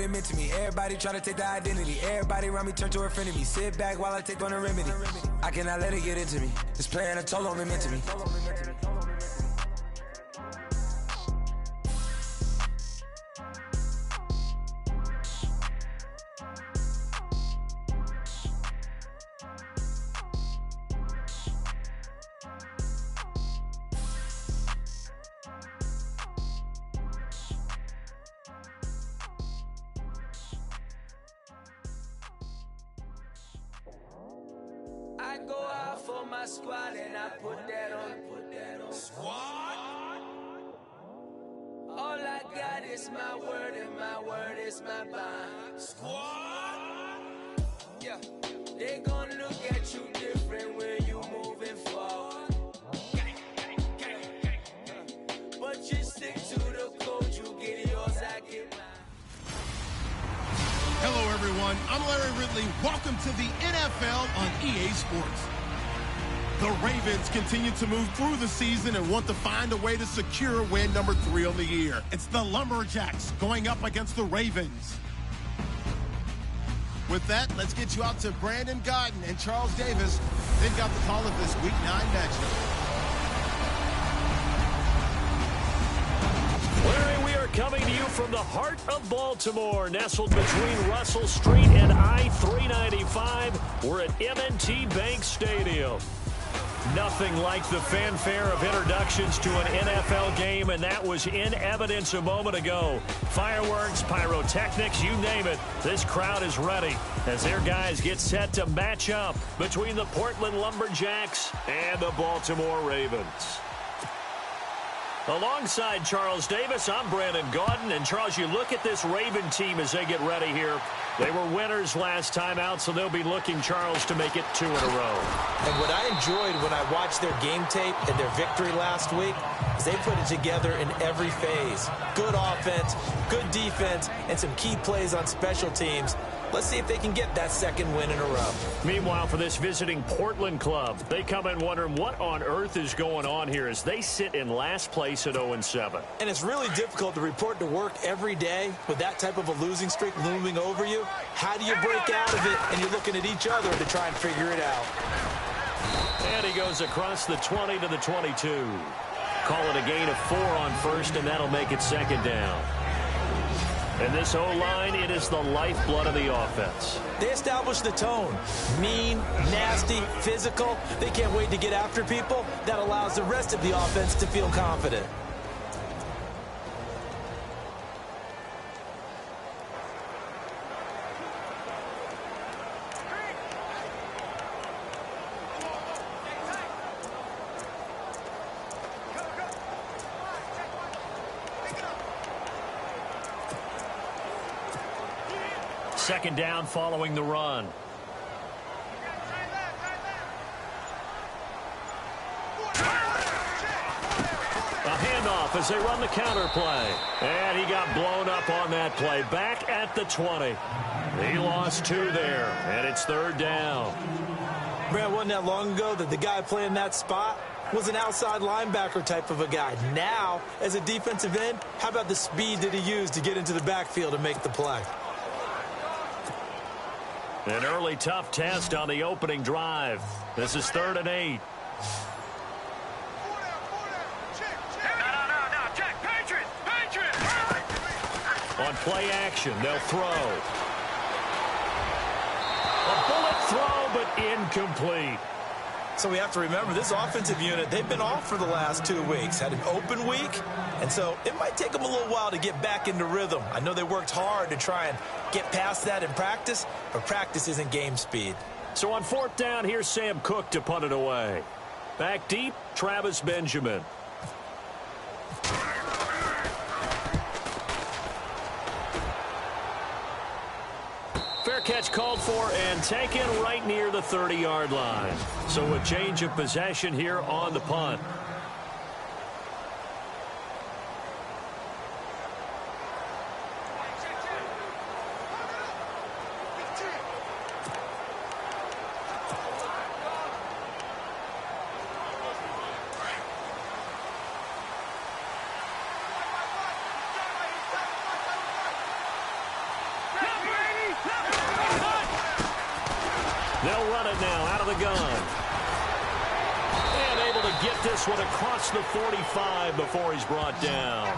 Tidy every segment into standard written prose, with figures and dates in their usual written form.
what it meant to me. Everybody try to take the identity. Everybody around me turn to a friend of me. Sit back while I take on a remedy. I cannot let it get into me. It's playing a toll on me mentally. I go out for my squad and I put that on. Squad? All I got is my word and my word is my bond. Squad? Yeah. They gon' look at you different when you moving forward. But you stick to the code, you get yours, I get mine. Hello, everyone. I'm Larry Ridley. Welcome to the NFL on EA Sports. The Ravens continue to move through the season and want to find a way to secure win number 3 on the year. It's the Lumberjacks going up against the Ravens. With that, let's get you out to Brandon Godden and Charles Davis. They've got the call of this Week 9 matchup. Larry, we are coming to you from the heart of Baltimore, nestled between Russell Street and I-395. We're at M&T Bank Stadium. Nothing like the fanfare of introductions to an NFL game, and that was in evidence a moment ago. Fireworks, pyrotechnics, you name it. This crowd is ready as their guys get set to match up between the Portland Lumberjacks and the Baltimore Ravens. Alongside Charles Davis, I'm Brandon Gaudin. And, Charles, you look at this Raven team as they get ready here. They were winners last time out, so they'll be looking, Charles, to make it 2 in a row. And what I enjoyed when I watched their game tape and their victory last week is they put it together in every phase. Good offense, good defense, and some key plays on special teams. Let's see if they can get that second win in a row. Meanwhile, for this visiting Portland club, they come in wondering what on earth is going on here as they sit in last place at 0-7. And it's really difficult to report to work every day with that type of a losing streak looming over you. How do you break out of it? And you're looking at each other to try and figure it out. And he goes across the 20 to the 22. Call it a gain of 4 on first, and that'll make it second down. And this O-line, it is the lifeblood of the offense. They establish the tone. Mean, nasty, physical. They can't wait to get after people. That allows the rest of the offense to feel confident. Second down following the run. A handoff as they run the counter play. And he got blown up on that play. Back at the 20. He lost 2 there, and it's third down. Brad, wasn't that long ago that the guy playing that spot was an outside linebacker type of a guy. Now, as a defensive end, how about the speed that he used to get into the backfield and make the play? An early tough test on the opening drive. This is 3rd and 8. On play action, they'll throw. A bullet throw, but incomplete. So we have to remember this offensive unit, they've been off for the last 2 weeks, had an open week, and so it might take them a little while to get back into rhythm. I know they worked hard to try and get past that in practice, but practice isn't game speed. So on 4th down, here's Sam Cook to punt it away. Back deep, Travis Benjamin. Fair catch called for and taken right near the 30-yard line. So a change of possession here on the punt. They'll run it now out of the gun. And able to get this one across the 45 before he's brought down.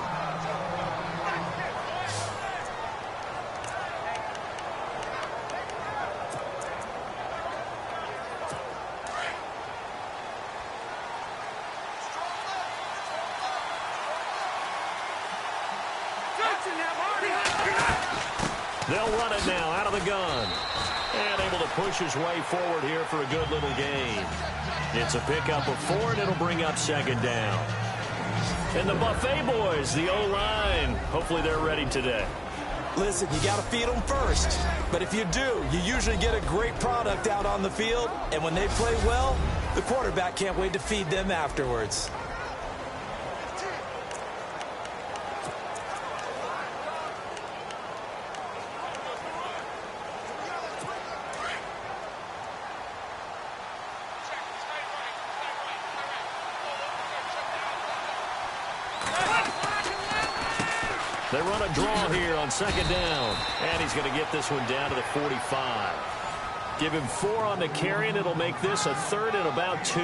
They'll run it now out of the gun. And able to push his way forward here for a good little gain. It's a pickup of 4, and it'll bring up second down. And the Buffet boys, the O-line, hopefully they're ready today. Listen, you got to feed them first. But if you do, you usually get a great product out on the field. And when they play well, the quarterback can't wait to feed them afterwards. They run a draw here on second down. And he's going to get this one down to the 45. Give him 4 on the carry, and it'll make this a 3rd and about 2.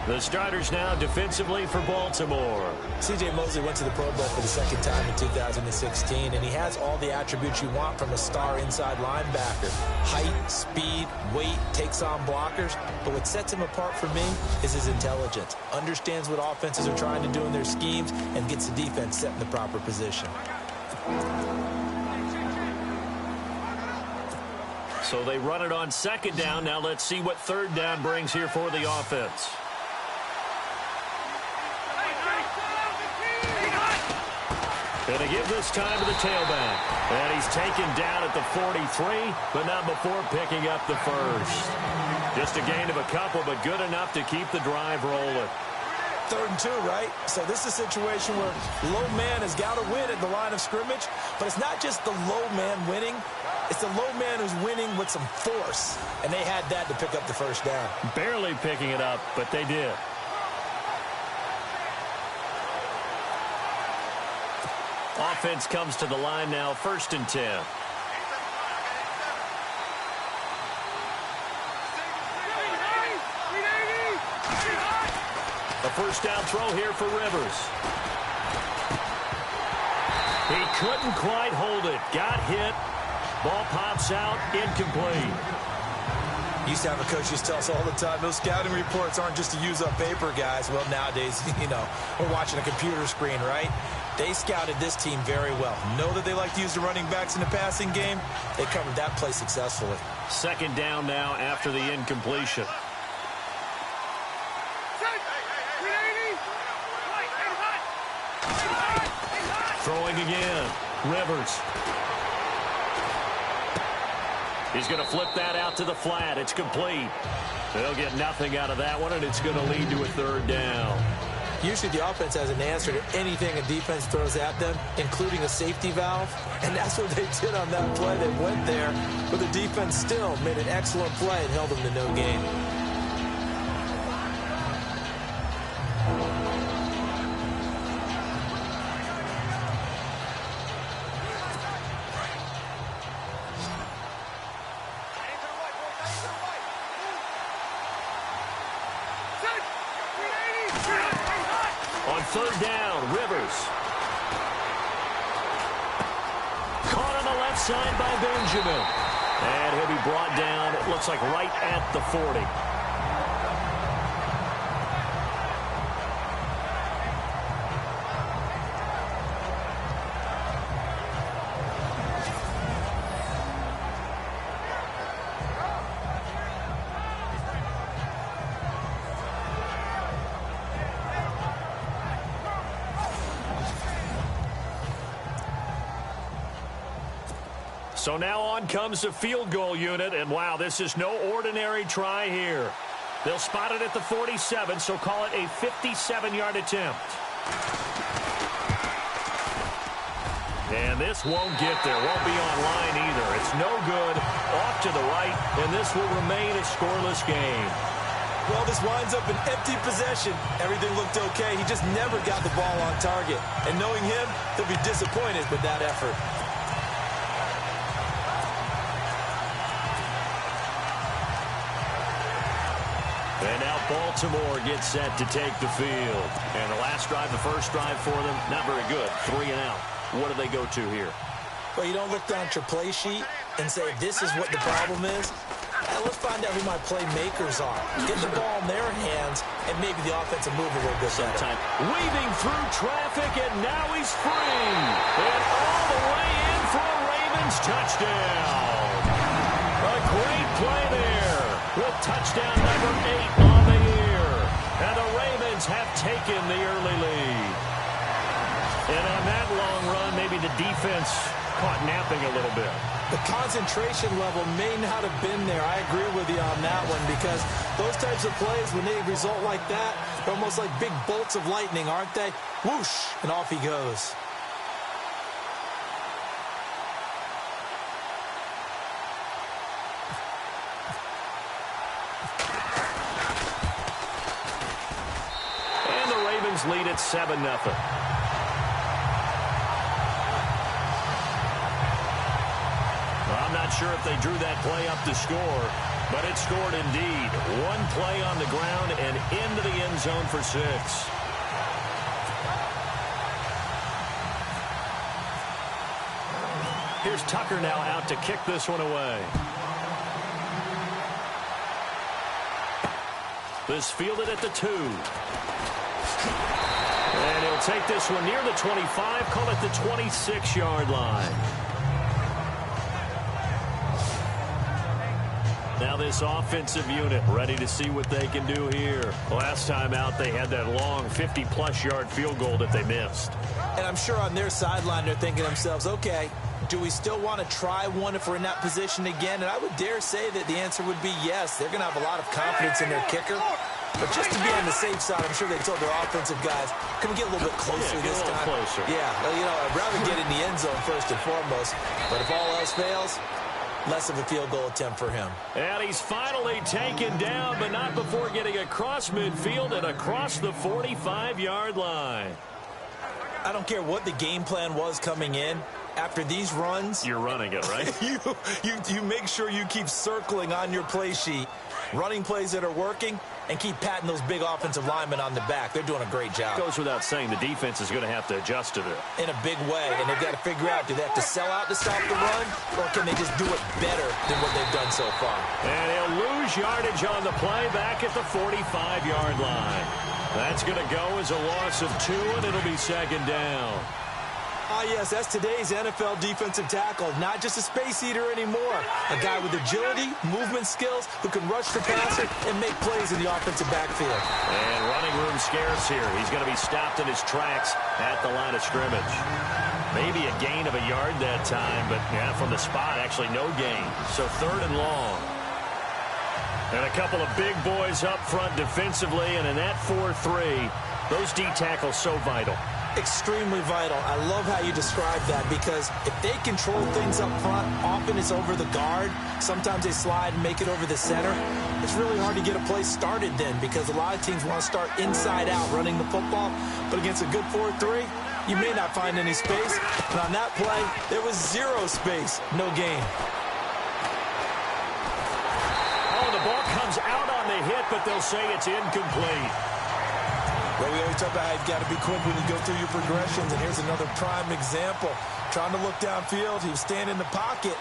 The starters now defensively for Baltimore. C.J. Mosley went to the Pro Bowl for the 2nd time in 2016, and he has all the attributes you want from a star inside linebacker. Height, speed, weight, takes on blockers. But what sets him apart for me is his intelligence. Understands what offenses are trying to do in their schemes and gets the defense set in the proper position. So they run it on second down. Now let's see what third down brings here for the offense. And they give this time to the tailback. And he's taken down at the 43, but not before picking up the first. Just a gain of a couple, but good enough to keep the drive rolling. 3rd and 2, right? So this is a situation where low man has got to win at the line of scrimmage, but it's not just the low man winning. It's the low man who's winning with some force, and they had that to pick up the first down. Barely picking it up, but they did. Offense comes to the line now, 1st and 10. A first down throw here for Rivers. He couldn't quite hold it. Got hit. Ball pops out, incomplete. Used to have a coach used to tell us all the time, those scouting reports aren't just to use up paper, guys. Well, nowadays, we're watching a computer screen, right? They scouted this team very well. Know that they like to use the running backs in the passing game. They covered that play successfully. Second down now after the incompletion. Throwing again. Rivers. He's going to flip that out to the flat. It's complete. They'll get nothing out of that one, and it's going to lead to a third down. Usually the offense has an answer to anything a defense throws at them, including a safety valve. And that's what they did on that play. They went there, but the defense still made an excellent play and held them to no gain. On third down, Rivers. Caught on the left side by Benjamin. And he'll be brought down, it looks like right at the 40. So now on comes the field goal unit, and wow, this is no ordinary try here. They'll spot it at the 47, so call it a 57-yard attempt. And this won't get there, won't be on line either. It's no good, off to the right, and this will remain a scoreless game. Well, this winds up an empty possession. Everything looked okay. He just never got the ball on target. And knowing him, he'll be disappointed with that effort. And now Baltimore gets set to take the field. And the last drive, the first drive for them, not very good. 3 and out. What do they go to here? Well, you don't look down at your play sheet and say, this is what the problem is. Let's find out who my playmakers are. Get the ball in their hands, and maybe the offense will move a little bit better. Weaving through traffic, and now he's free. And all the way in for a Ravens touchdown. A great play there with touchdown number 8 on the year. And the Ravens have taken the early lead. And on that long run, maybe the defense caught napping a little bit. The concentration level may not have been there. I agree with you on that one, because those types of plays, when they result like that, they're almost like big bolts of lightning, aren't they? Whoosh, and off he goes. And the Ravens lead at 7-0. I'm not sure if they drew that play up to score, but it scored indeed. One play on the ground and into the end zone for 6. Here's Tucker now out to kick this one away. This fielded at the 2. And he'll take this one near the 25, call it the 26-yard line. Now this offensive unit ready to see what they can do here. Last time out, they had that long 50-plus yard field goal that they missed. And I'm sure on their sideline, they're thinking to themselves, okay, do we still want to try one if we're in that position again? And I would dare say that the answer would be yes. They're going to have a lot of confidence in their kicker. But just to be on the safe side, I'm sure they told their offensive guys, can we get a little bit closer this time? Closer. Yeah, well, you know, I'd rather get in the end zone first and foremost. But if all else fails, less of a field goal attempt for him. And he's finally taken down, but not before getting across midfield and across the 45-yard line. I don't care what the game plan was coming in. After these runs, you're running it, right? you make sure you keep circling on your play sheet, running plays that are working, and keep patting those big offensive linemen on the back. They're doing a great job. Goes without saying, the defense is going to have to adjust to it. In a big way, and they've got to figure out, do they have to sell out to stop the run, or can they just do it better than what they've done so far? And he'll lose yardage on the play back at the 45-yard line. That's going to go as a loss of 2, and it'll be 2nd down. Ah, yes, that's today's NFL defensive tackle. Not just a space eater anymore. A guy with agility, movement skills, who can rush the passer and make plays in the offensive backfield. And running room scarce here. He's going to be stopped in his tracks at the line of scrimmage. Maybe a gain of a yard that time, but yeah, from the spot, actually no gain. So 3rd and long. And a couple of big boys up front defensively, and in that 4-3, those D tackles so vital. Extremely vital. I love how you describe that, because if they control things up front, often it's over the guard. Sometimes they slide and make it over the center. It's really hard to get a play started then, because a lot of teams want to start inside out running the football. But against a good 4-3, you may not find any space. And on that play, there was 0 space, no gain. Oh, the ball comes out on the hit, but they'll say it's incomplete. Well, we always talk about how you've got to be quick when you go through your progressions, and here's another prime example. Trying to look downfield, he was standing in the pocket,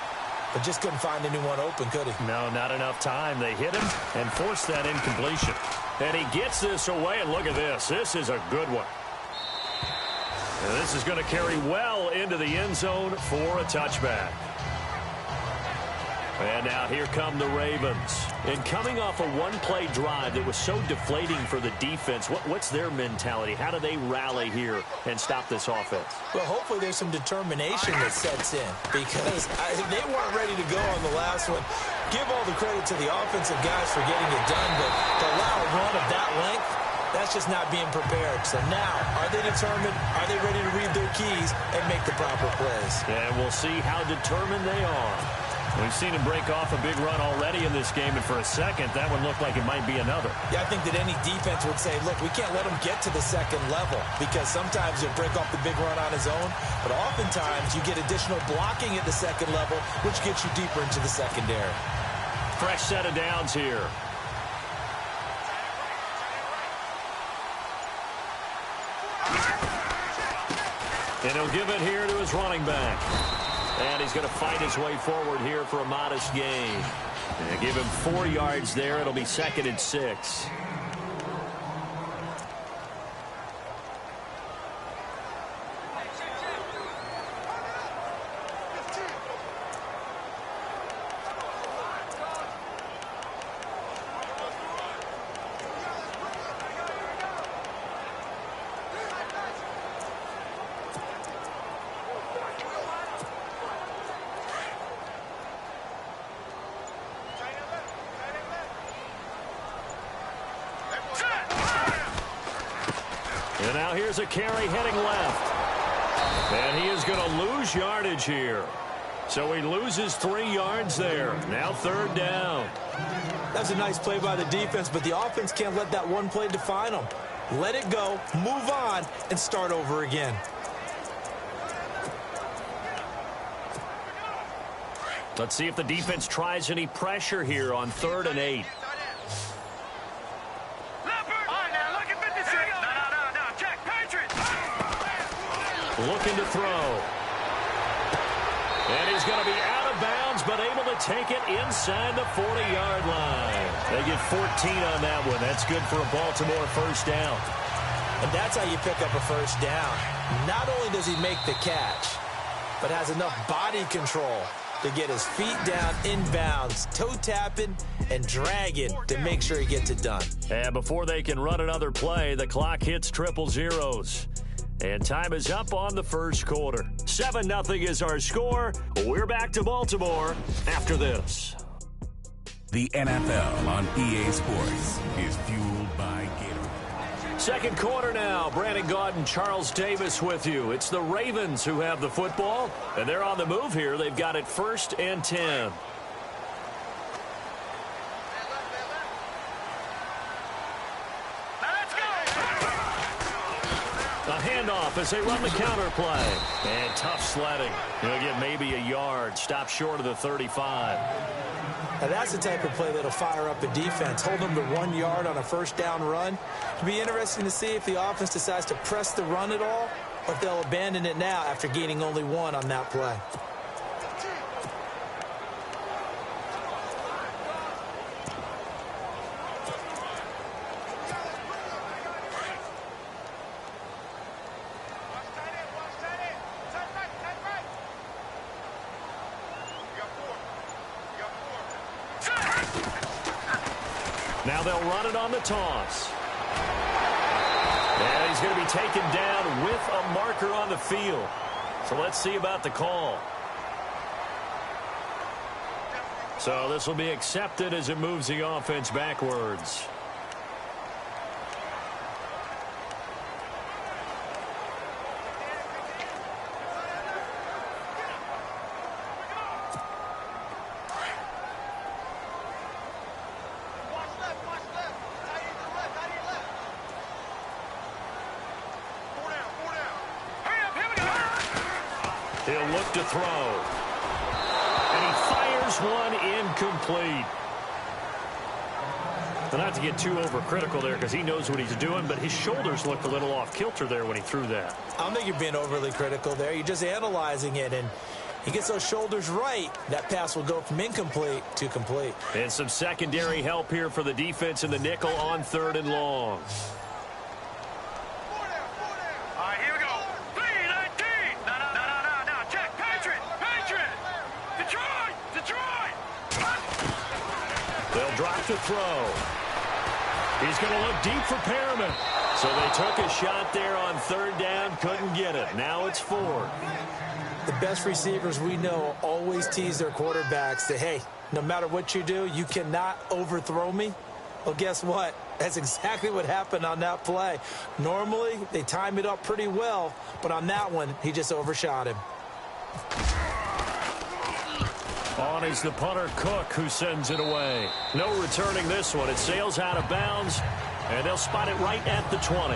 but just couldn't find anyone open, could he? No, not enough time. They hit him and forced that incompletion. And he gets this away, and look at this. This is a good one. And this is going to carry well into the end zone for a touchback. And now here come the Ravens. And coming off a one-play drive that was so deflating for the defense, what's their mentality? How do they rally here and stop this offense? Well, hopefully there's some determination that sets in, because they weren't ready to go on the last one. Give all the credit to the offensive guys for getting it done, but to allow a run of that length, that's just not being prepared. So now, are they determined? Are they ready to read their keys and make the proper plays? And we'll see how determined they are. We've seen him break off a big run already in this game, and for a second, that one looked like it might be another. Yeah, I think that any defense would say, look, we can't let him get to the second level, because sometimes he'll break off the big run on his own, but oftentimes you get additional blocking at the second level, which gets you deeper into the secondary. Fresh set of downs here. And he'll give it here to his running back. And he's going to fight his way forward here for a modest gain. And give him 4 yards there. It'll be 2nd and 6. And now here's a carry heading left. And he is going to lose yardage here. So he loses 3 yards there. Now 3rd down. That's a nice play by the defense, but the offense can't let that one play define them. Let it go, move on, and start over again. Let's see if the defense tries any pressure here on 3rd and 8. Looking to throw. And he's going to be out of bounds, but able to take it inside the 40-yard line. They get 14 on that one. That's good for a Baltimore 1st down. And that's how you pick up a 1st down. Not only does he make the catch, but has enough body control to get his feet down inbounds, toe-tapping and dragging to make sure he gets it done. And before they can run another play, the clock hits 000. And time is up on the 1st quarter. 7-0 is our score. We're back to Baltimore after this. The NFL on EA Sports is fueled by Gatorade. 2nd quarter now. Brandon Gaudin, Charles Davis with you. It's the Ravens who have the football, and they're on the move here. They've got it 1st and 10. A handoff as they run the counter play. And tough sledding. He'll get maybe a yard. Stop short of the 35. Now that's the type of play that'll fire up a defense. Hold them to 1 yard on a 1st down run. It'll be interesting to see if the offense decides to press the run at all, or if they'll abandon it now after gaining only 1 on that play. Now they'll run it on the toss. And he's going to be taken down with a marker on the field. So let's see about the call. So this will be accepted as it moves the offense backwards. He'll look to throw. And he fires one incomplete. But not to get too overcritical there because he knows what he's doing, but his shoulders looked a little off kilter there when he threw that. I don't think you're being overly critical there. You're just analyzing it, and he gets those shoulders right. That pass will go from incomplete to complete. And some secondary help here for the defense in the nickel on 3rd and long. Drop to throw. He's going to look deep for Perriman. So they took a shot there on 3rd down, couldn't get it. Now it's 4th. The best receivers we know always tease their quarterbacks that, hey, no matter what you do, you cannot overthrow me. Well, guess what? That's exactly what happened on that play. Normally, they time it up pretty well, but on that one, he just overshot him. On is the punter, Cook, who sends it away. No returning this one. It sails out of bounds, and they'll spot it right at the 20.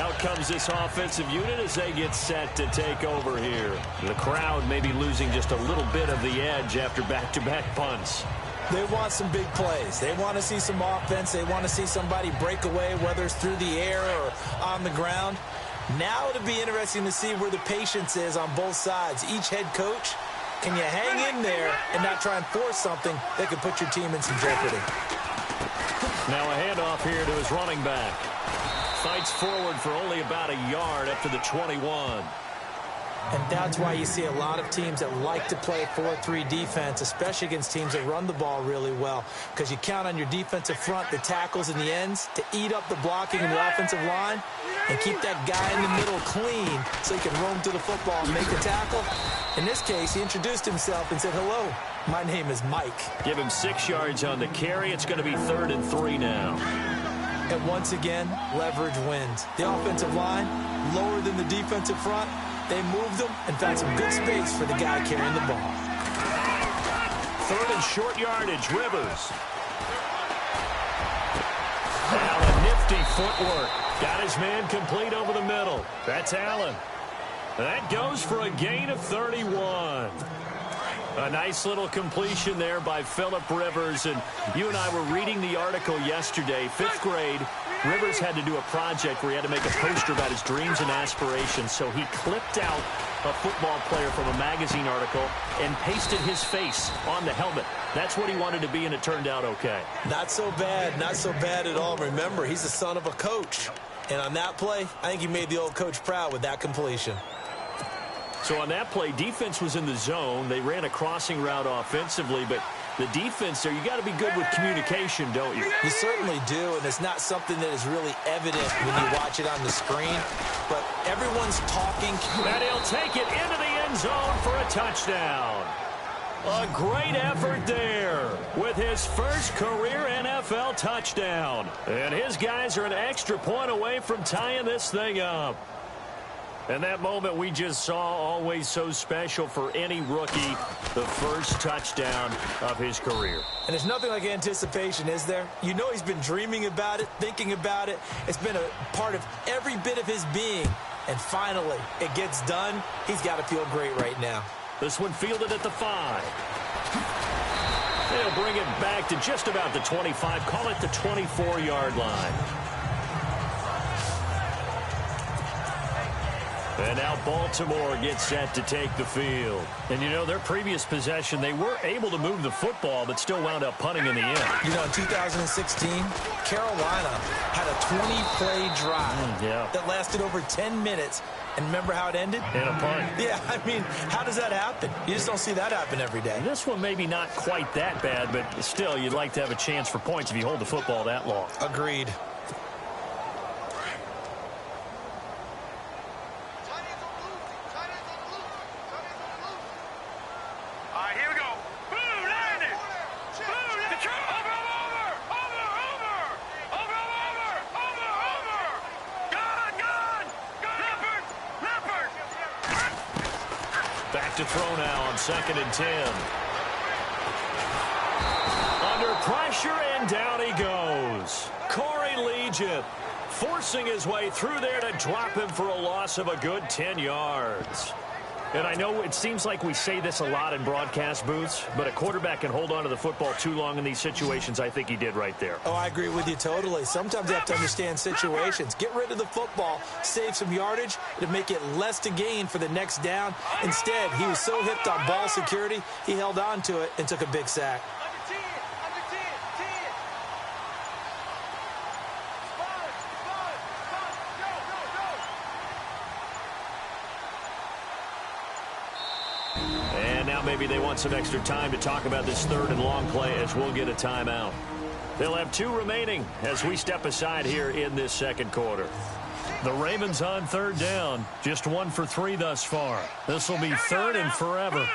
Out comes this offensive unit as they get set to take over here. The crowd may be losing just a little bit of the edge after back-to-back punts. They want some big plays. They want to see some offense. They want to see somebody break away, whether it's through the air or on the ground. Now it'll be interesting to see where the patience is on both sides. Each head coach, can you hang in there and not try and force something that could put your team in some jeopardy? Now a handoff here to his running back. Fights forward for only about a yard up to the 21. And that's why you see a lot of teams that like to play 4-3 defense, especially against teams that run the ball really well, because you count on your defensive front, the tackles and the ends, to eat up the blocking in the offensive line and keep that guy in the middle clean so he can roam through the football and make the tackle. In this case, he introduced himself and said, "Hello, my name is Mike." Give him 6 yards on the carry. It's going to be 3rd and 3 now. And once again, leverage wins. The offensive line, lower than the defensive front. They moved them and found some good space for the guy carrying the ball. 3rd and short yardage, Rivers. Now a nifty footwork. Got his man complete over the middle. That's Allen. That goes for a gain of 31. A nice little completion there by Phillip Rivers. And you and I were reading the article yesterday, 5th grade. Rivers had to do a project where he had to make a poster about his dreams and aspirations. So he clipped out a football player from a magazine article and pasted his face on the helmet. That's what he wanted to be, and it turned out okay. Not so bad. Not so bad at all. Remember, he's the son of a coach. And on that play, I think he made the old coach proud with that completion. So on that play, defense was in the zone. They ran a crossing route offensively, but the defense there, you got to be good with communication, don't you? You certainly do, and it's not something that is really evident when you watch it on the screen, but everyone's talking. And he'll take it into the end zone for a touchdown. A great effort there with his first career NFL touchdown. And his guys are an extra point away from tying this thing up. And that moment we just saw, always so special for any rookie, the first touchdown of his career. And there's nothing like anticipation, is there? You know he's been dreaming about it, thinking about it. It's been a part of every bit of his being. And finally, it gets done. He's got to feel great right now. This one fielded at the 5. They'll bring it back to just about the 25. Call it the 24-yard line. And now Baltimore gets set to take the field. And, you know, their previous possession, they were able to move the football, but still wound up punting in the end. You know, in 2016, Carolina had a 20-play drive that lasted over 10 minutes. And remember how it ended? In a punt. Yeah, I mean, how does that happen? You just don't see that happen every day. This one maybe not quite that bad, but still, you'd like to have a chance for points if you hold the football that long. Agreed. To throw now on 2nd and 10. Under pressure, and down he goes. Corey Legent forcing his way through there to drop him for a loss of a good 10 yards. And I know it seems like we say this a lot in broadcast booths, but a quarterback can hold on to the football too long in these situations. I think he did right there. Oh, I agree with you totally. Sometimes you have to understand situations. Get rid of the football, save some yardage to make it less to gain for the next down. Instead, he was so hipped on ball security, he held on to it and took a big sack. Maybe they want some extra time to talk about this 3rd and long play as we'll get a timeout. They'll have 2 remaining as we step aside here in this 2nd quarter. The Ravens on 3rd down, just 1 for 3 thus far. This will be 3rd and forever.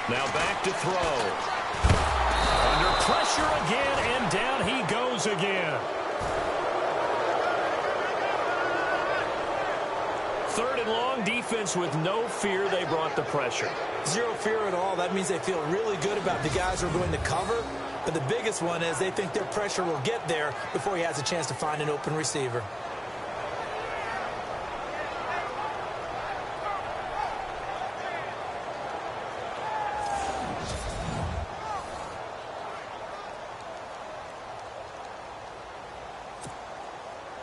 Now back to throw. Under pressure again, and down he goes again. 3rd and long, defense with no fear. They brought the pressure. Zero fear at all. That means they feel really good about the guys who are going to cover. But the biggest one is they think their pressure will get there before he has a chance to find an open receiver.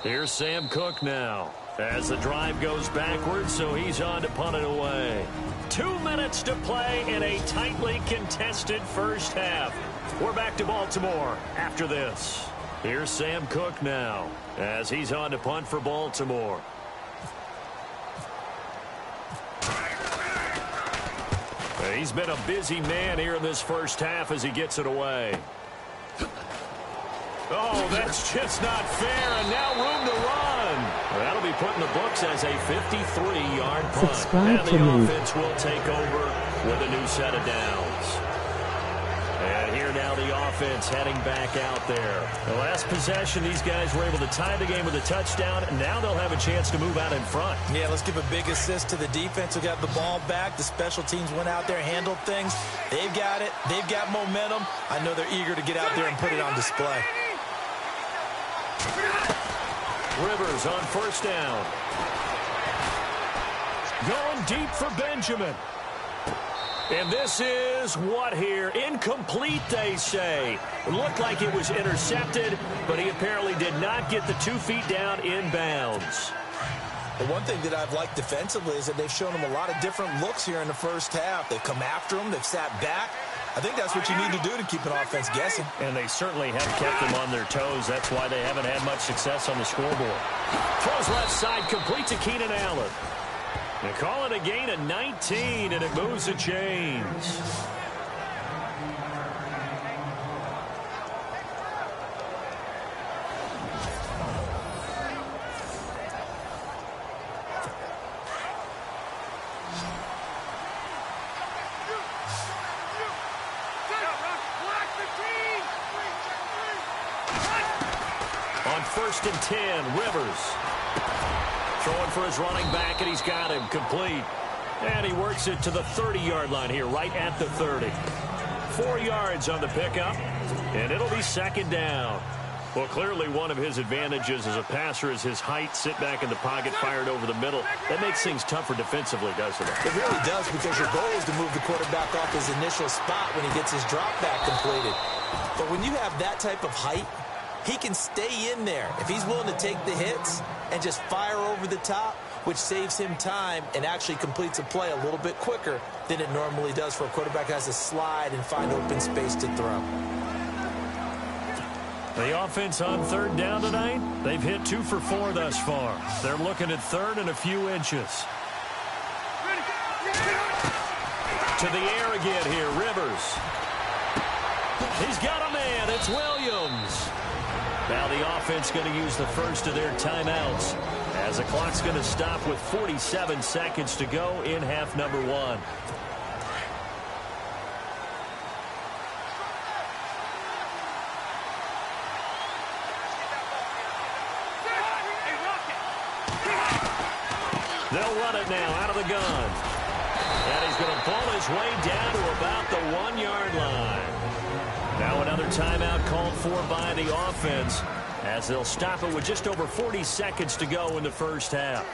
Here's Sam Cook now as the drive goes backwards, so he's on to punt it away. 2 minutes to play in a tightly contested first half. We're back to Baltimore after this. Here's Sam Cook now as he's on to punt for Baltimore. He's been a busy man here in this first half as he gets it away. Oh, that's just not fair, and now room to run. That'll be put in the books as a 53-yard punt. Subscribe and to the me. offense will take over with a new set of downs. And here now the offense heading back out there. The last possession, these guys were able to tie the game with a touchdown, and now they'll have a chance to move out in front. Yeah, let's give a big assist to the defense who got the ball back. The special teams went out there, handled things. They've got it. They've got momentum. I know they're eager to get out there and put it on display. Rivers on first down. Going deep for Benjamin. And this is what here? Incomplete, they say. It looked like it was intercepted, but he apparently did not get the 2 feet down in bounds. The one thing that I've liked defensively is that they've shown him a lot of different looks here in the first half. They've come after him. They've sat back. I think that's what you need to do to keep an offense guessing. And they certainly have kept them on their toes. That's why they haven't had much success on the scoreboard. Throws left side, complete to Keenan Allen. They call it a gain of 19, and it moves the chains. On 1st and 10, Rivers. Throwing for his running back, and he's got him complete. And he works it to the 30-yard line here, right at the 30. 4 yards on the pickup, and it'll be 2nd down. Well, clearly one of his advantages as a passer is his height. Sit back in the pocket, fired over the middle. That makes things tougher defensively, doesn't it? It really does, because your goal is to move the quarterback off his initial spot when he gets his drop back completed. But when you have that type of height, he can stay in there if he's willing to take the hits and just fire over the top, which saves him time and actually completes a play a little bit quicker than it normally does for a quarterback who has to slide and find open space to throw. The offense on 3rd down tonight, they've hit 2 for 4 thus far. They're looking at 3rd and a few inches. To the air again here, Rivers. He's got a man, it's Williams. Now the offense going to use the first of their timeouts as the clock's going to stop with 47 seconds to go in half number 1. They'll run it now out of the gun. And he's going to pull his way down to about the 1-yard line. Now another timeout called for by the offense as they'll stop it with just over 40 seconds to go in the first half.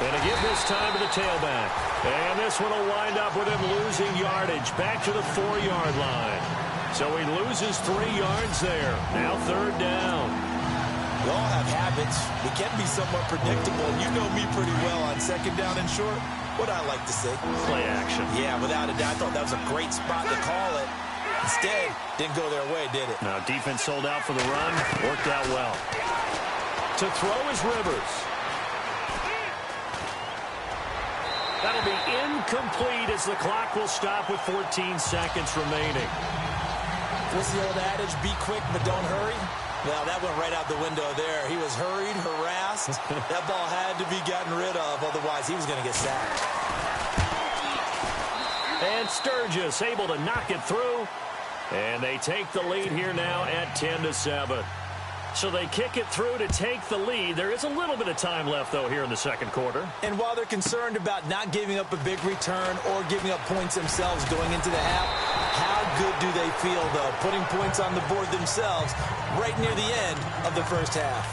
And again this time to the tailback. And this one will wind up with him losing yardage back to the 4-yard line. So he loses 3 yards there. Now 3rd down. We all have habits. We can be somewhat predictable. You know me pretty well on 2nd down and short. What I like to see. Play action. Yeah, without a doubt. I thought that was a great spot to call it. Instead, didn't go their way, did it? Now defense sold out for the run. Worked out well. To throw is Rivers. That'll be incomplete as the clock will stop with 14 seconds remaining. What's the old adage? Be quick, but don't hurry. Well, that went right out the window there. He was hurried, harassed. That ball had to be gotten rid of, otherwise he was going to get sacked. And Sturgis able to knock it through. And they take the lead here now at 10-7. So they kick it through to take the lead. There is a little bit of time left, though, here in the 2nd quarter. And while they're concerned about not giving up a big return or giving up points themselves going into the half, how good do they feel, though, putting points on the board themselves right near the end of the first half?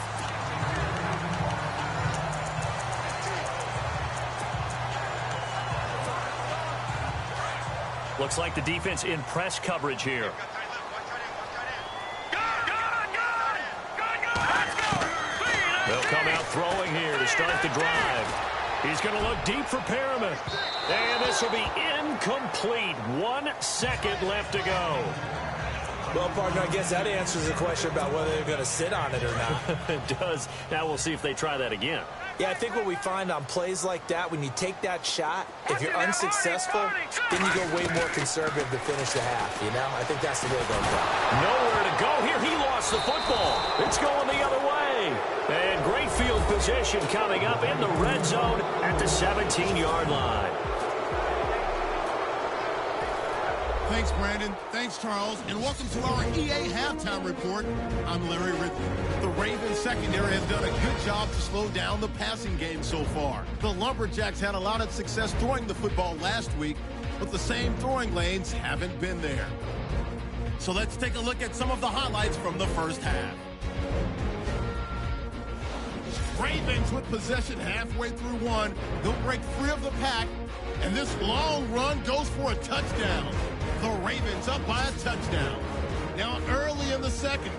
Looks like the defense in press coverage here. They'll come out throwing here to start the drive. He's going to look deep for Perriman. And this will be incomplete. 1 second left to go. Well, partner, I guess that answers the question about whether they're going to sit on it or not. It does. Now we'll see if they try that again. Yeah, I think what we find on plays like that, when you take that shot, if you're unsuccessful, then you go way more conservative to finish the half, you know? I think that's the way to go. Nowhere to go here. He lost the football. It's going the other way. And great field position coming up in the red zone at the 17-yard line. Thanks, Brandon. Thanks, Charles. And welcome to our EA Halftime Report. I'm Larry Ridley. The Ravens secondary has done a good job to slow down the passing game so far. The Lumberjacks had a lot of success throwing the football last week, but the same throwing lanes haven't been there. So let's take a look at some of the highlights from the first half. Ravens with possession halfway through one. They'll break free of the pack, and this long run goes for a touchdown. The Ravens up by a touchdown. Now early in the second,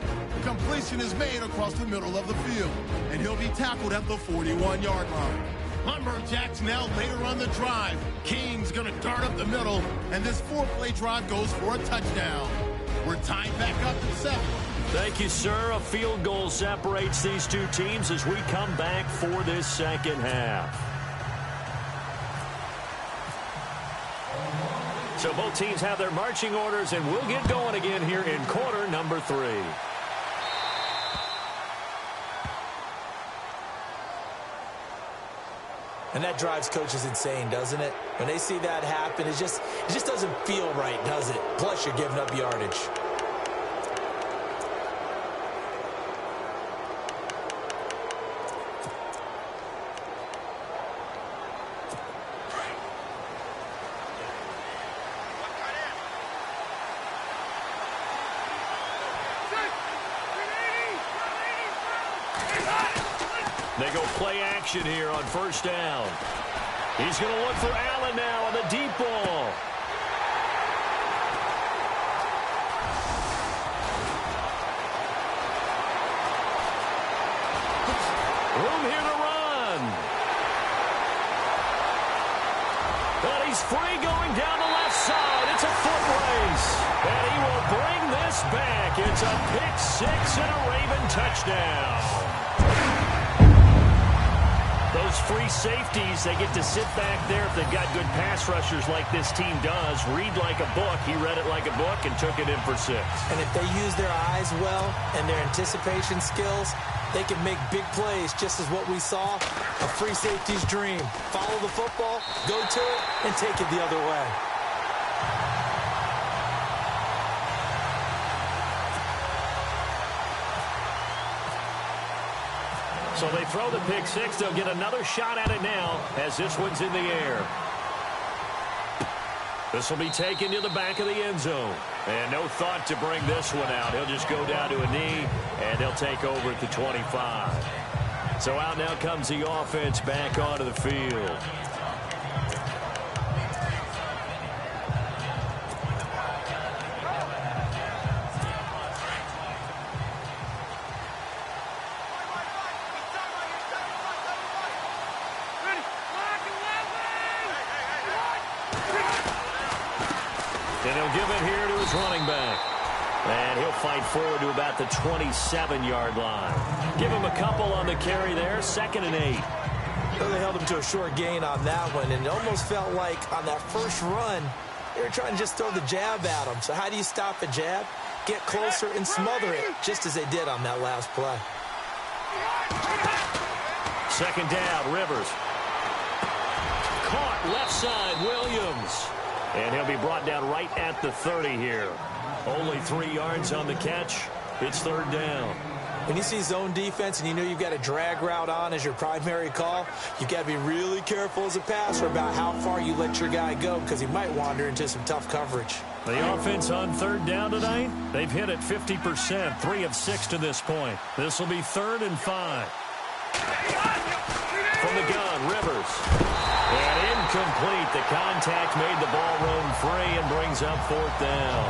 completion is made across the middle of the field, and he'll be tackled at the 41-yard line. Lumberjacks now later on the drive. King's going to dart up the middle, and this 4-play drive goes for a touchdown. We're tied back up at 7. Thank you, sir. A field goal separates these two teams as we come back for this second half. So both teams have their marching orders, and we'll get going again here in quarter number 3. And that drives coaches insane, doesn't it? When they see that happen, it just doesn't feel right, does it? Plus, you're giving up yardage. They go play action here on first down. He's going to look for Allen now on the deep ball. Room here to run. And he's free going down the left side. It's a foot race. And he will bring this back. It's a pick 6 and a Raven touchdown. Those free safeties, they get to sit back there if they've got good pass rushers like this team does. Read like a book. He read it like a book and took it in for 6. And if they use their eyes well and their anticipation skills, they can make big plays, just as what we saw, a free safety's dream. Follow the football, go to it, and take it the other way. So they throw the pick 6. They'll get another shot at it now as this one's in the air. This will be taken to the back of the end zone. And no thought to bring this one out. He'll just go down to a knee, and they'll take over at the 25. So out now comes the offense back onto the field. And he'll give it here to his running back. And he'll fight forward to about the 27-yard line. Give him a couple on the carry there. 2nd and 8. So they held him to a short gain on that one, and it almost felt like on that first run, they were trying to just throw the jab at him. So how do you stop a jab? Get closer and smother it, just as they did on that last play. 2nd down, Rivers. Caught left side, Williams. And he'll be brought down right at the 30 here. Only 3 yards on the catch. It's 3rd down. When you see zone defense and you know you've got a drag route on as your primary call, you've got to be really careful as a passer about how far you let your guy go, because he might wander into some tough coverage. The offense on 3rd down tonight, they've hit it 50%, 3 of 6 to this point. This will be 3rd and 5. From the gun, Rivers. And Incomplete. The contact made the ball roam free and brings up 4th down.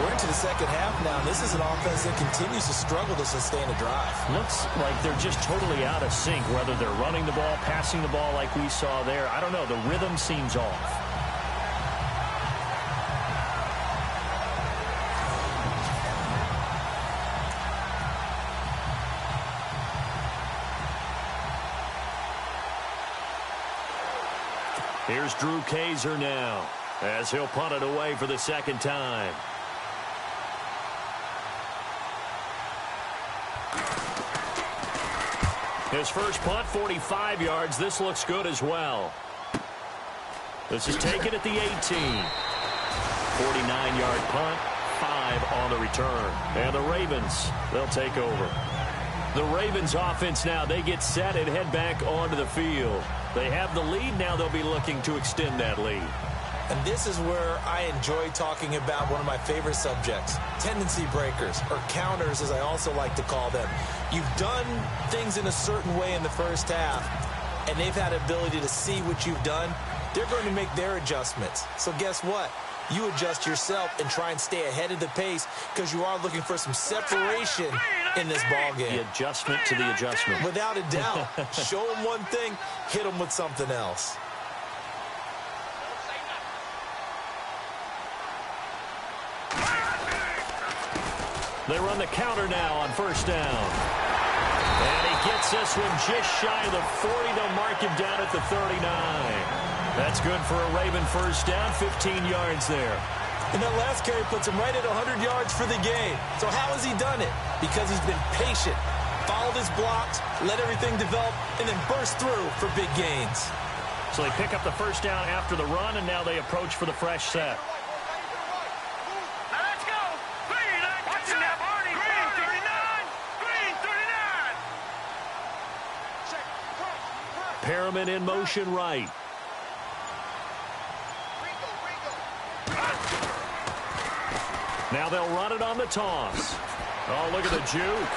We're into the second half now. This is an offense that continues to struggle to sustain a drive. Looks like they're just totally out of sync, whether they're running the ball, passing the ball like we saw there. I don't know. The rhythm seems off. Here's Drew Kaiser now, as he'll punt it away for the second time. His first punt, 45 yards. This looks good as well. This is taken at the 18. 49-yard punt, 5 on the return. And the Ravens, they'll take over. The Ravens offense now, they get set and head back onto the field. They have the lead. Now they'll be looking to extend that lead. And this is where I enjoy talking about one of my favorite subjects, tendency breakers, or counters as I also like to call them. You've done things in a certain way in the first half, and they've had the ability to see what you've done. They're going to make their adjustments. So guess what? You adjust yourself and try and stay ahead of the pace because you are looking for some separation in this ball game. The adjustment to the adjustment. Without a doubt. Show them one thing, hit them with something else. They run the counter now on 1st down. And he gets this one just shy of the 40. They'll mark him down at the 39. That's good for a Raven first down, 15 yards there. And that last carry puts him right at 100 yards for the game. So how has he done it? Because he's been patient, followed his blocks, let everything develop, and then burst through for big gains. So they pick up the first down after the run, and now they approach for the fresh set. Perriman in motion right. Now they'll run it on the toss. Oh, look at the juke.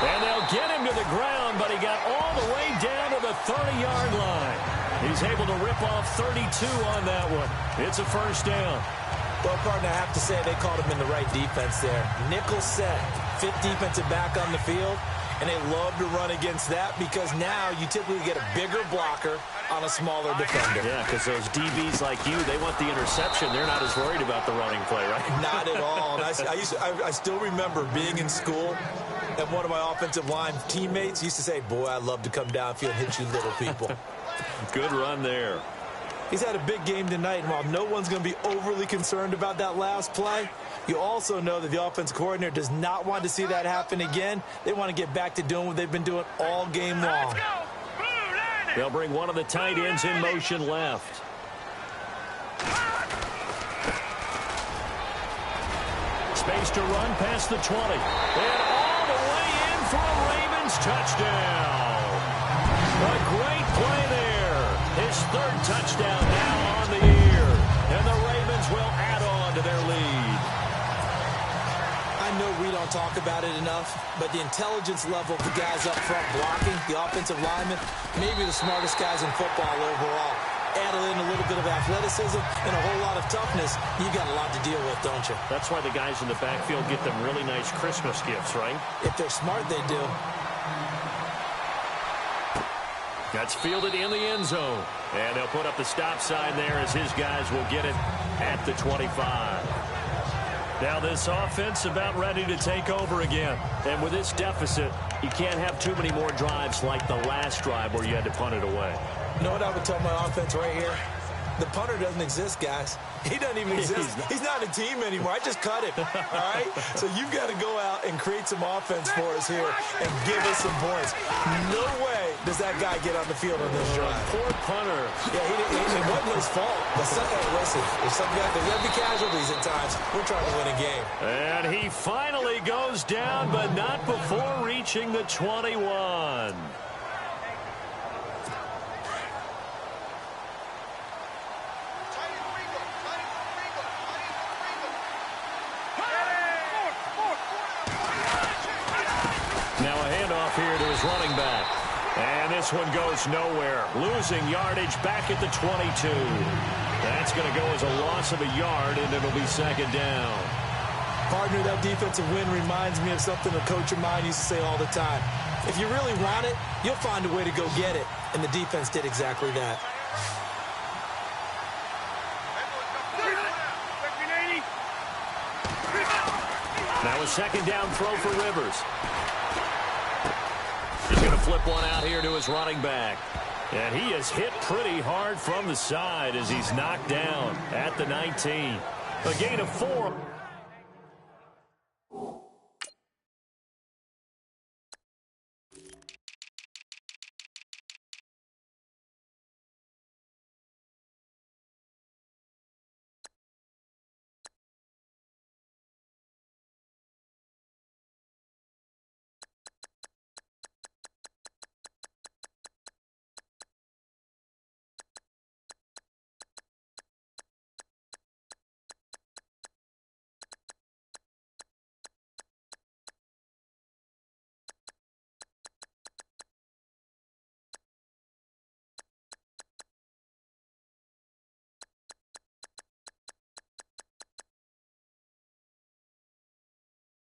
And they'll get him to the ground, but he got all the way down to the 30-yard line. He's able to rip off 32 on that one. It's a first down. Well, partner, I have to say they called him in the right defense there. Nickel set, 5th defensive back on the field. And they love to run against that because now you typically get a bigger blocker on a smaller defender. Yeah, because those DBs like you, they want the interception. They're not as worried about the running play, right? Not at all. And I still remember being in school, and one of my offensive line teammates used to say, boy, I love to come downfield and hit you little people. Good run there. He's had a big game tonight, and while no one's going to be overly concerned about that last play, you also know that the offense coordinator does not want to see that happen again. They want to get back to doing what they've been doing all game long. They'll bring one of the tight ends in motion left. Space to run past the 20. And all the way in for a Ravens touchdown. A great play there. His 3rd touchdown now on the year. And the Ravens will add on to their lead. I know we don't talk about it enough, but the intelligence level of the guys up front blocking, the offensive linemen, maybe the smartest guys in football overall. Add in a little bit of athleticism and a whole lot of toughness, you've got a lot to deal with, don't you? That's why the guys in the backfield get them really nice Christmas gifts, right? If they're smart, they do. That's fielded in the end zone. And they'll put up the stop sign there as his guys will get it at the 25. Now this offense about ready to take over again. And with this deficit, you can't have too many more drives like the last drive where you had to punt it away. You know what I would tell my offense right here? The punter doesn't exist, guys. He doesn't even exist. He's not a team anymore. I just cut him, all right? So you've got to go out and create some offense for us here and give us some points. No way does that guy get on the field on this drive. Poor punter. Yeah, it wasn't his fault. But listen, there's going to be casualties at times. We're trying to win a game. And he finally goes down, but not before reaching the 21. Now a handoff here to his running back. And this one goes nowhere. Losing yardage back at the 22. That's going to go as a loss of a yard, and it'll be second down. Partner, that defensive win reminds me of something a coach of mine used to say all the time. If you really want it, you'll find a way to go get it. And the defense did exactly that. Now a second down throw for Rivers. He's going to flip one out here to his running back. And he is hit pretty hard from the side as he's knocked down at the 19. A gain of 4.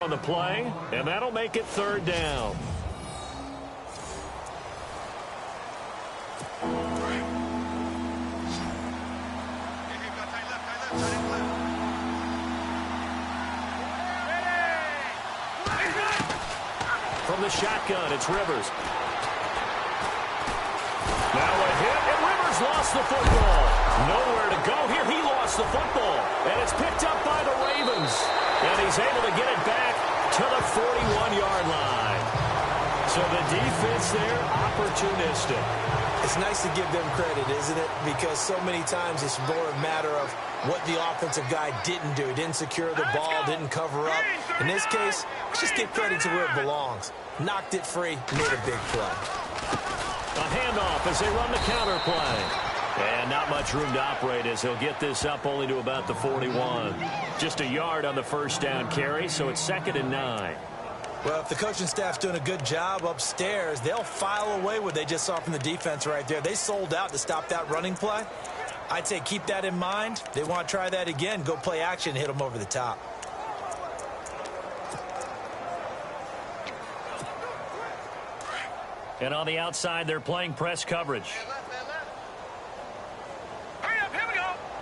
On the play, and that'll make it third down. From the shotgun, it's Rivers. Now a hit, and Rivers lost the football. Nowhere to go here. He lost the football, and it's picked up by the Ravens. And he's able to get it back to the 41-yard line. So the defense there, opportunistic. It's nice to give them credit, isn't it? Because so many times it's more a matter of what the offensive guy didn't do. Didn't secure the ball, didn't cover up. In this case, let's just give credit to where it belongs. Knocked it free, made a big play. A handoff as they run the counter play. And not much room to operate as he'll get this up only to about the 41. Just a yard on the first down carry, so it's 2nd and 9. Well, if the coaching staff's doing a good job upstairs, they'll file away what they just saw from the defense right there. They sold out to stop that running play. I'd say keep that in mind. They want to try that again. Go play action, hit them over the top. And on the outside, they're playing press coverage.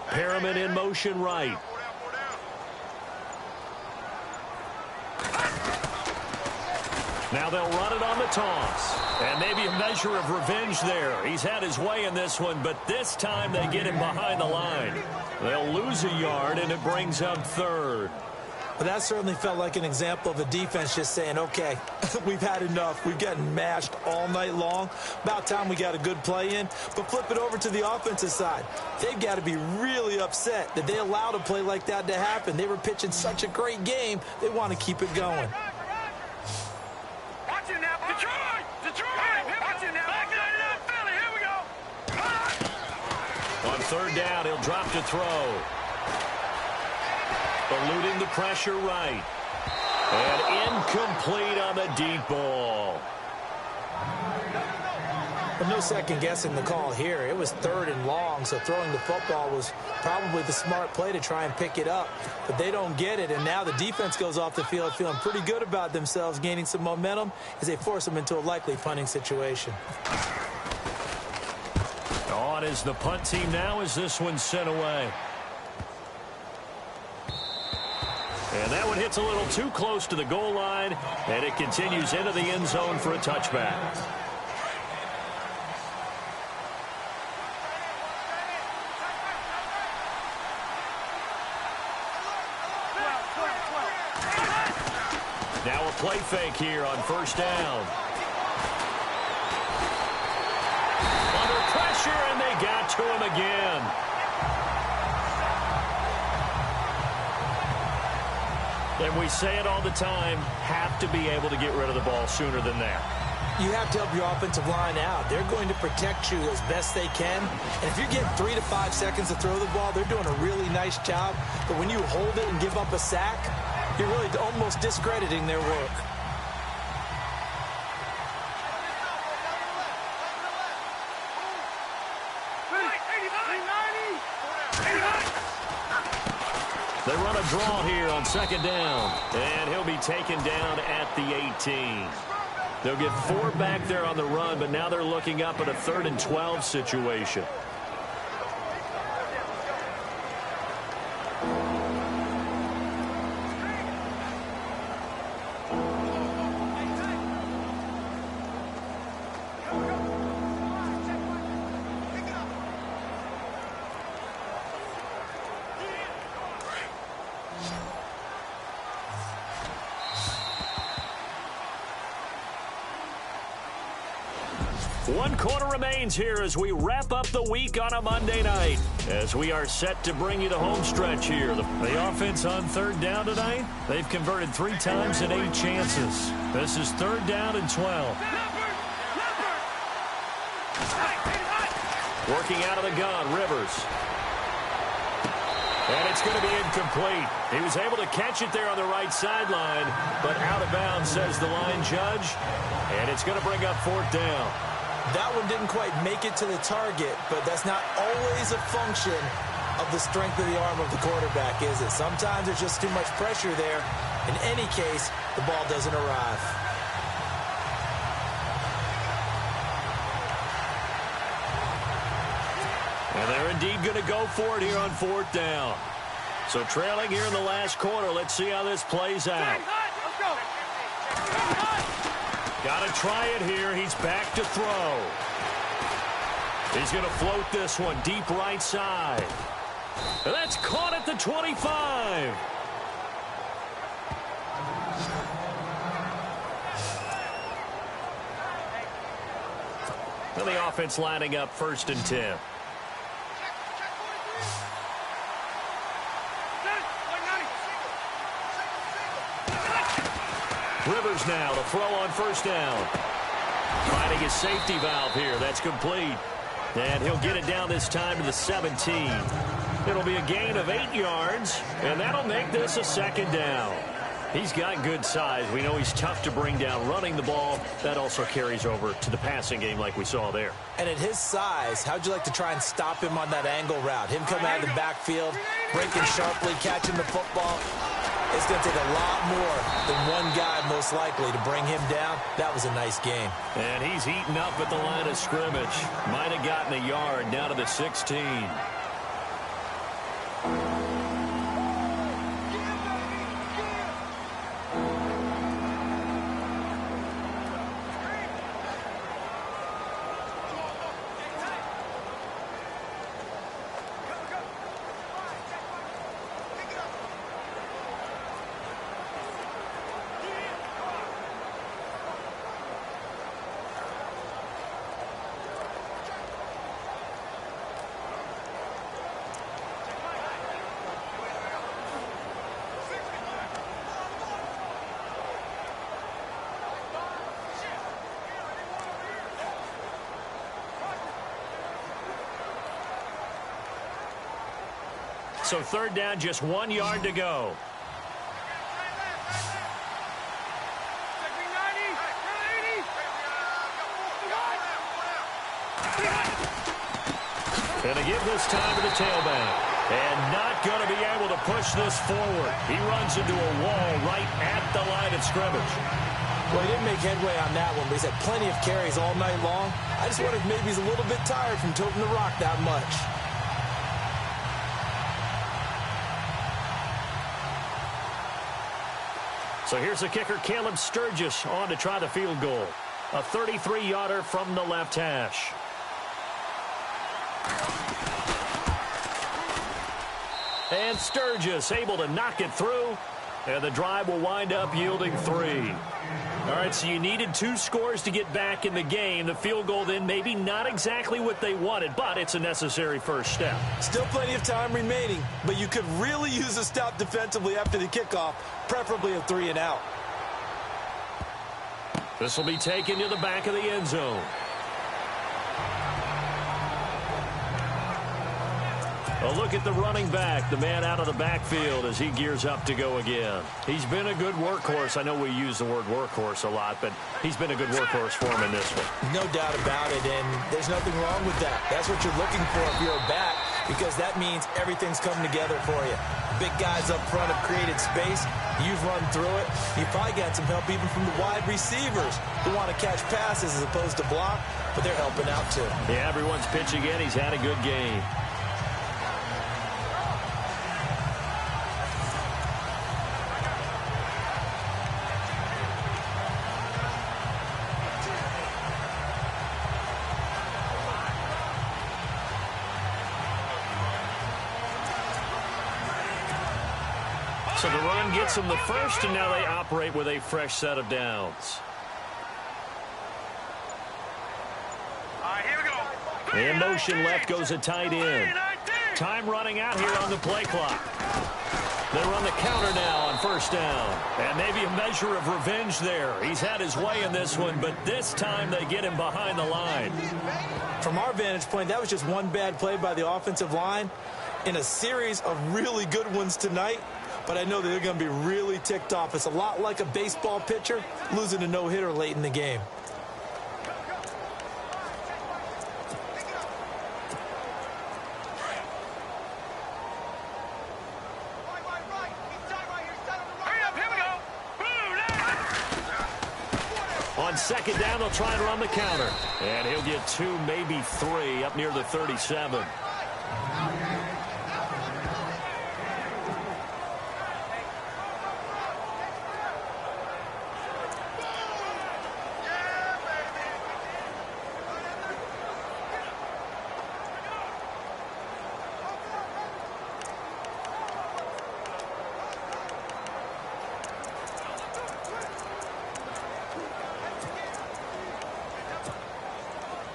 Perriman in motion right. Now they'll run it on the toss. And maybe a measure of revenge there. He's had his way in this one, but this time they get him behind the line. They'll lose a yard, and it brings up third. But that certainly felt like an example of a defense just saying, okay, we've had enough. We've gotten mashed all night long. About time we got a good play in. But flip it over to the offensive side. They've got to be really upset that they allowed a play like that to happen. They were pitching such a great game, they want to keep it going. Watch it now. Detroit! Watch it now. Back it up, Philly. Here we go. On third down, he'll drop to throw. Eluding the pressure right. And incomplete on the deep ball. Well, no second guessing the call here. It was 3rd and long, so throwing the football was probably the smart play to try and pick it up. But they don't get it, and now the defense goes off the field feeling pretty good about themselves, gaining some momentum as they force them into a likely punting situation. On is the punt team now as this one's sent away. And that one hits a little too close to the goal line, and it continues into the end zone for a touchback. Now a play fake here on first down. Under pressure, and they got to him again. And we say it all the time, have to be able to get rid of the ball sooner than that. You have to help your offensive line out. They're going to protect you as best they can. And if you're getting 3 to 5 seconds to throw the ball, they're doing a really nice job. But when you hold it and give up a sack, you're really almost discrediting their work. They run a draw here on second down, and he'll be taken down at the 18. They'll get 4 back there on the run, but now they're looking up at a 3rd and 12 situation. One quarter remains here as we wrap up the week on a Monday night. As we are set to bring you the home stretch here. The offense on 3rd down tonight, they've converted 3 times in 8 chances. This is 3rd down and 12. Working out of the gun, Rivers. And it's going to be incomplete. He was able to catch it there on the right sideline, but out of bounds, says the line judge. And it's going to bring up 4th down. That one didn't quite make it to the target, but that's not always a function of the strength of the arm of the quarterback, is it? Sometimes there's just too much pressure there. In any case, the ball doesn't arrive. And they're indeed going to go for it here on 4th down. So trailing here in the last quarter, let's see how this plays out. Got to try it here. He's back to throw. He's going to float this one deep right side. And that's caught at the 25. And the offense lining up 1st and 10. Rivers now to throw on 1st down. Finding his safety valve here. That's complete. And he'll get it down this time to the 17. It'll be a gain of 8 yards, and that'll make this a 2nd down. He's got good size. We know he's tough to bring down running the ball. That also carries over to the passing game like we saw there. And at his size, how'd you like to try and stop him on that angle route? Him coming out of the backfield, breaking sharply, catching the football. It's going to take a lot more than one guy, most likely, to bring him down. That was a nice game. And he's eaten up at the line of scrimmage. Might have gotten a yard down to the 16. So 3rd down, just 1 yard to go. And to give this time to the tailback. And not going to be able to push this forward. He runs into a wall right at the line of scrimmage. Well, he didn't make headway on that one, but he's had plenty of carries all night long. I just wondered if maybe he's a little bit tired from toting the rock that much. So here's the kicker, Caleb Sturgis, on to try the field goal. A 33-yarder from the left hash. And Sturgis able to knock it through. And the drive will wind up yielding 3. All right, so you needed 2 scores to get back in the game. The field goal then maybe not exactly what they wanted, but it's a necessary first step. Still plenty of time remaining, but you could really use a stop defensively after the kickoff, preferably a 3 and out. This will be taken to the back of the end zone. A look at the running back, the man out of the backfield as he gears up to go again. He's been a good workhorse. I know we use the word workhorse a lot, but he's been a good workhorse for him in this one. No doubt about it, and there's nothing wrong with that. That's what you're looking for if you're a back. because that means everything's coming together for you. Big guys up front have created space. You've run through it. You've probably got some help even from the wide receivers who want to catch passes as opposed to block, but they're helping out too. Yeah, everyone's pitching in. He's had a good game. So the run gets them the first, and now they operate with a fresh set of downs. Here we go. In motion left goes a tight end. Time running out here on the play clock. They run the counter now on first down. And maybe a measure of revenge there. He's had his way in this one, but this time they get him behind the line. From our vantage point, that was just one bad play by the offensive line in a series of really good ones tonight. But I know that they're going to be really ticked off. It's a lot like a baseball pitcher losing a no-hitter late in the game. On second down, they'll try and run the counter. And he'll get 2, maybe 3 up near the 37.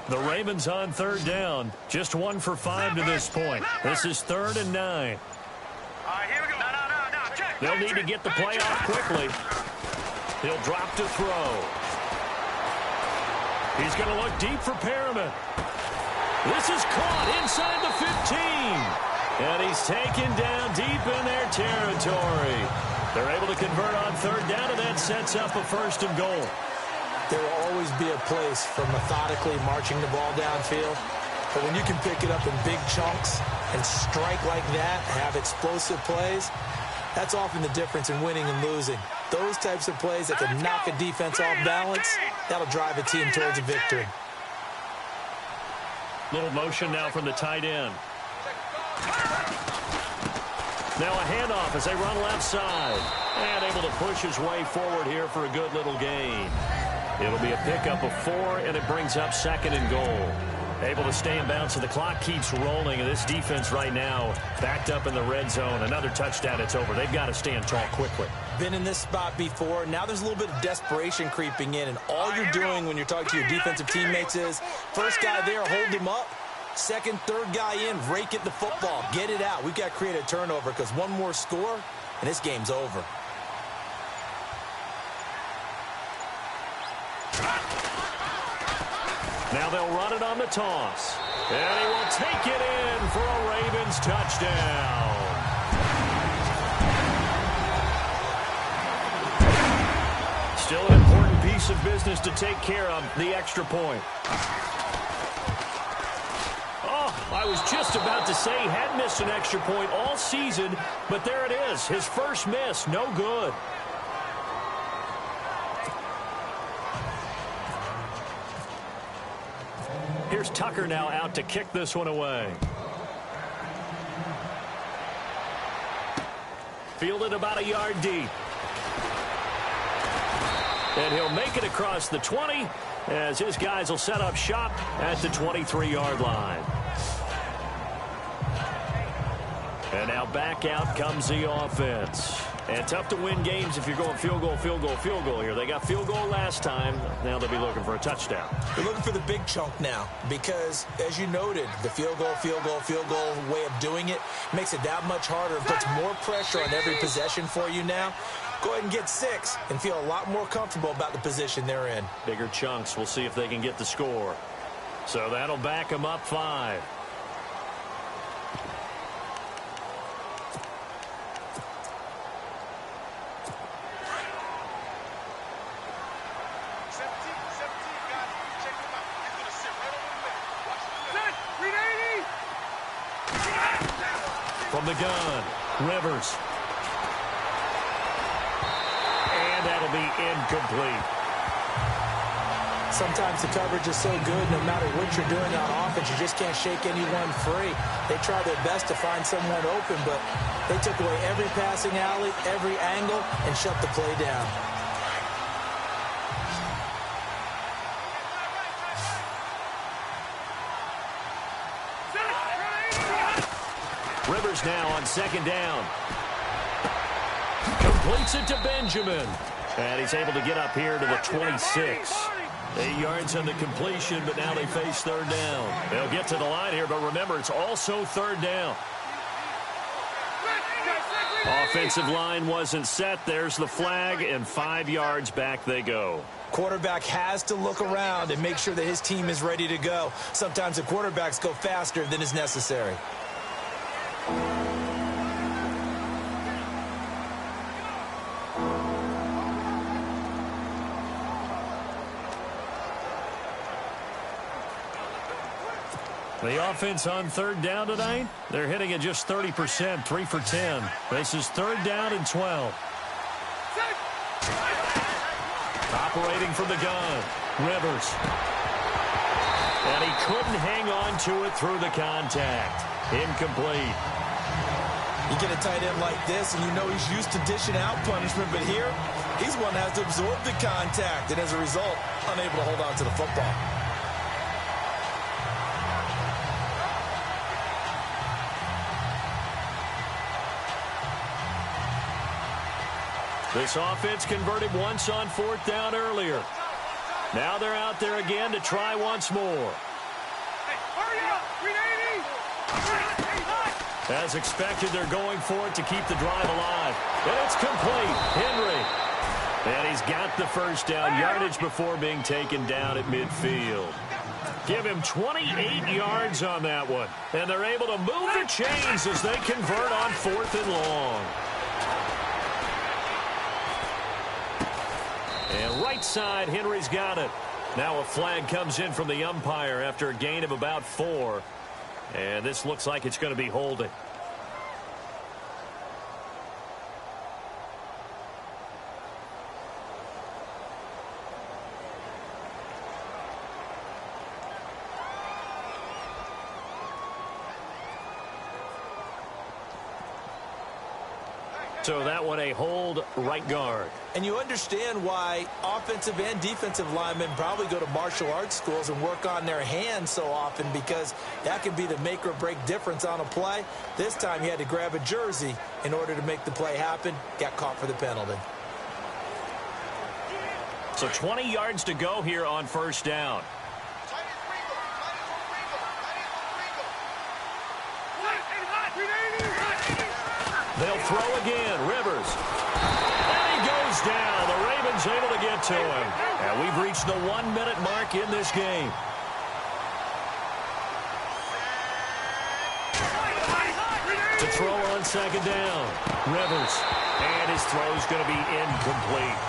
The Ravens on third down. Just 1 for 5 to this point. This is 3rd and 9. Here we go. No. Check. They'll need to get the play off quickly. He'll drop to throw. He's going to look deep for Perriman. This is caught inside the 15. And he's taken down deep in their territory. They're able to convert on third down, and that sets up a 1st and goal. There will always be a place for methodically marching the ball downfield. But when you can pick it up in big chunks and strike like that, have explosive plays, that's often the difference in winning and losing. Those types of plays that can knock a defense off balance, that'll drive a team towards a victory. Little motion now from the tight end. Now a handoff as they run left side. And able to push his way forward here for a good little gain. It'll be a pickup of 4, and it brings up 2nd and goal. Able to stay in bounds, so the clock keeps rolling, and this defense right now backed up in the red zone. Another touchdown, it's over. They've got to stand tall quickly. Been in this spot before. Now there's a little bit of desperation creeping in, and all you're doing when you're talking to your defensive teammates is, first guy there, hold him up. Second, third guy in, rake at the football. Get it out. We've got to create a turnover because one more score, and this game's over. Now they'll run it on the toss. And he will take it in for a Ravens touchdown. Still an important piece of business to take care of, the extra point. Oh, I was just about to say he had missed an extra point all season, but there it is. His first miss, no good. Here's Tucker now out to kick this one away. Fielded about a yard deep. And he'll make it across the 20 as his guys will set up shop at the 23-yard line. And now back out comes the offense. And tough to win games if you're going field goal, field goal, field goal here. They got field goal last time. Now they'll be looking for a touchdown. They're looking for the big chunk now because, as you noted, the field goal way of doing it makes it that much harder. It puts more pressure on every possession for you now. Go ahead and get 6 and feel a lot more comfortable about the position they're in. Bigger chunks. We'll see if they can get the score. So that'll back them up 5. from the gun. Rivers. And that'll be incomplete. Sometimes the coverage is so good, no matter what you're doing on offense, you just can't shake anyone free. They try their best to find someone open, but they took away every passing alley, every angle, and shut the play down. Rivers now on second down. Completes it to Benjamin. And he's able to get up here to the 26. 8 yards on the completion, but now they face third down. They'll get to the line here, but remember, it's also third down. Offensive line wasn't set. There's the flag, and 5 yards back they go. Quarterback has to look around and make sure that his team is ready to go. Sometimes the quarterbacks go faster than is necessary. The offense on third down tonight, they're hitting at just 30%, 3 for 10. This is third down and 12. Operating from the gun, Rivers. And he couldn't hang on to it through the contact. Incomplete. You get a tight end like this, and you know he's used to dishing out punishment, but here, he's one that has to absorb the contact, and as a result, unable to hold on to the football. This offense converted once on fourth down earlier. Now they're out there again to try once more. As expected, they're going for it to keep the drive alive. And it's complete. Henry. And he's got the first down yardage before being taken down at midfield. Give him 28 yards on that one. And they're able to move the chains as they convert on fourth and long. And right side, Henry's got it. Now a flag comes in from the umpire after a gain of about 4. And this looks like it's going to be holding. So that one a hold, right guard. And you understand why offensive and defensive linemen probably go to martial arts schools and work on their hands so often, because that can be the make or break difference on a play. This time he had to grab a jersey in order to make the play happen. Got caught for the penalty. So 20 yards to go here on first down. They'll throw again. Rivers. And he goes down. The Ravens able to get to him. And we've reached the 1-minute mark in this game. To throw on second down. Rivers. And his throw is going to be incomplete.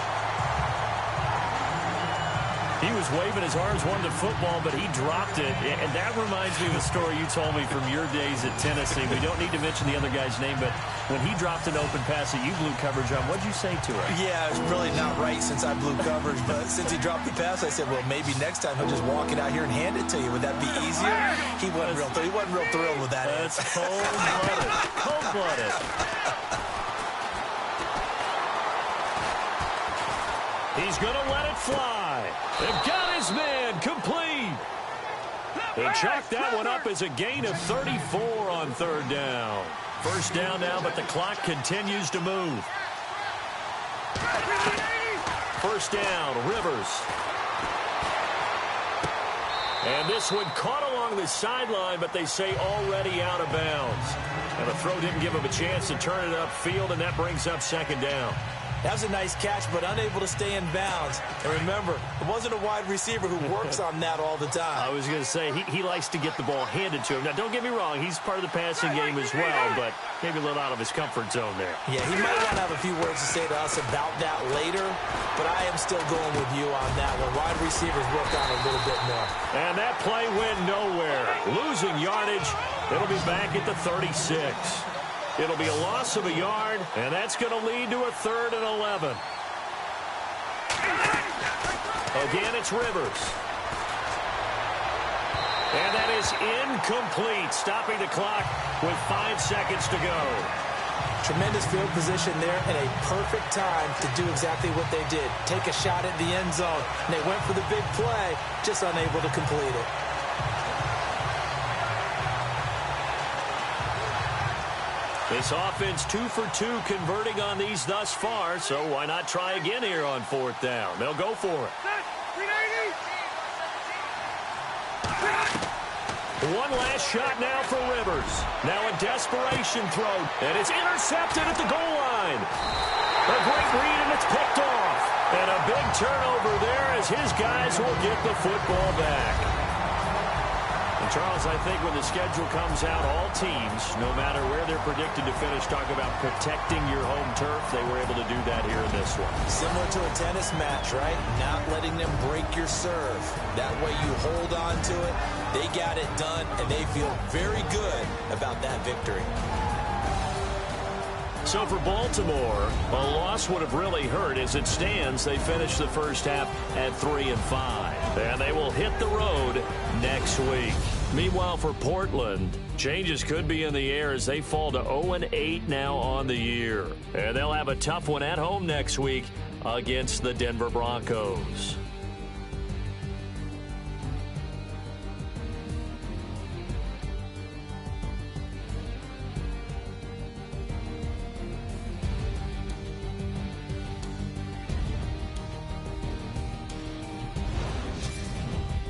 He was waving his arms, wanted the football, but he dropped it. And that reminds me of the story you told me from your days at Tennessee. We don't need to mention the other guy's name, but when he dropped an open pass that you blew coverage on, what'd you say to him? Yeah, it's really not right since I blew coverage, but since he dropped the pass, I said, well, maybe next time he'll just walk it out here and hand it to you. Would that be easier? He wasn't real thrilled with that. That's cold-blooded. Cold-blooded. He's going to let it fly. They've got his man complete. They chalk that one up as a gain of 34 on third down. First down now, but the clock continues to move. First down, Rivers. And this one caught along the sideline, but they say already out of bounds. And the throw didn't give him a chance to turn it upfield, and that brings up second down. That was a nice catch, but unable to stay in bounds. And remember, it wasn't a wide receiver who works on that all the time. I was going to say, he likes to get the ball handed to him. Now, don't get me wrong, he's part of the passing game as well, but maybe a little out of his comfort zone there. Yeah, he might want to have a few words to say to us about that later, but I am still going with you on that one. Wide receivers work on a little bit more. And that play went nowhere. Losing yardage. It'll be back at the 36. It'll be a loss of a yard, and that's going to lead to a 3rd and 11. Again, it's Rivers. And that is incomplete, stopping the clock with 5 seconds to go. Tremendous field position there and a perfect time to do exactly what they did. Take a shot at the end zone. And they went for the big play, just unable to complete it. This offense 2 for 2 converting on these thus far, so why not try again here on 4th down? They'll go for it. One last shot now for Rivers. Now a desperation throw, and it's intercepted at the goal line. A great read, and it's picked off. And a big turnover there as his guys will get the football back. And Charles, I think when the schedule comes out, all teams, no matter where they're predicted to finish, talk about protecting your home turf. They were able to do that here in this one. Similar to a tennis match, right? Not letting them break your serve. That way you hold on to it. They got it done, and they feel very good about that victory. So for Baltimore, a loss would have really hurt. As it stands, they finished the first half at 3-5. And they will hit the road next week. Meanwhile, for Portland, changes could be in the air as they fall to 0-8 now on the year. And they'll have a tough one at home next week against the Denver Broncos.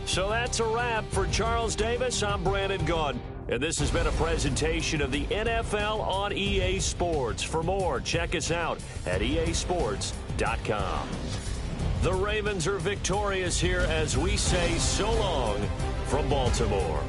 So that's a wrap for Charles Davis. I'm Brandon Gaudin, and this has been a presentation of the NFL on EA Sports. For more, check us out at easports.com. The Ravens are victorious here as we say so long from Baltimore.